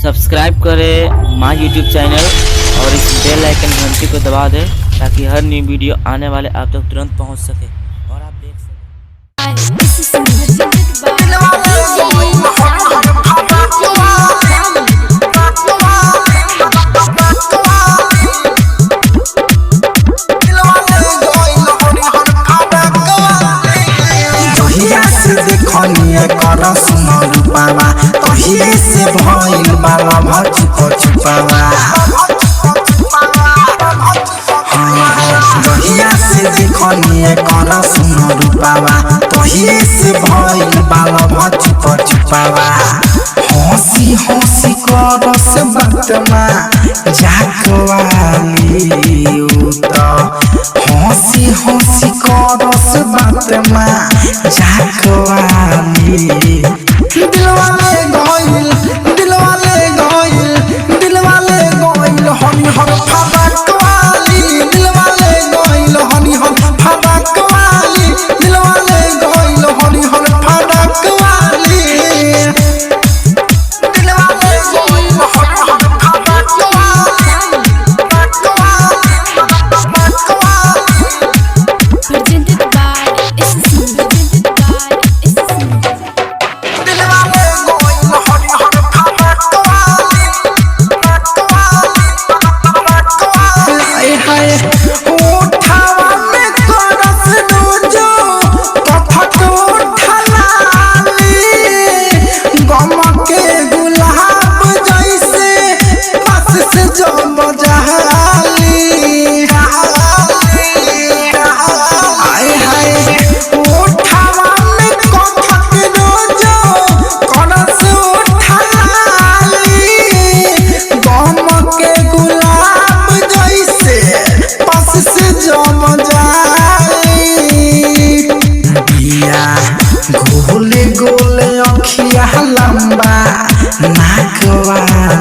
Subscribe करें माय YouTube channel और इस बेल icon घंटी को दबा दें ताकि हर न्यू वीडियो आने वाले आप तक तुरंत पहुंच सके और आप देख सकें। देखनिए कर सुनो रूपावा तहिए से भइल बाला भचुक छुपावा दहिया से देखनिए कर सुनो रूपावा तहिए से भइल बाला भचुक छुपावा हंसी हंसी कर से बतमा जाकवाली उता हंसी हंसी कर से बतमा जाकवाली दिलवाले गइल हनी हर फबकवाली दिलवाले गइल हनी हर फबकवाली दिलवाले गइल हनी हर फबकवाली दिलवाले गइल हनी हर गोले गोले अखिया लंबा नाकवाली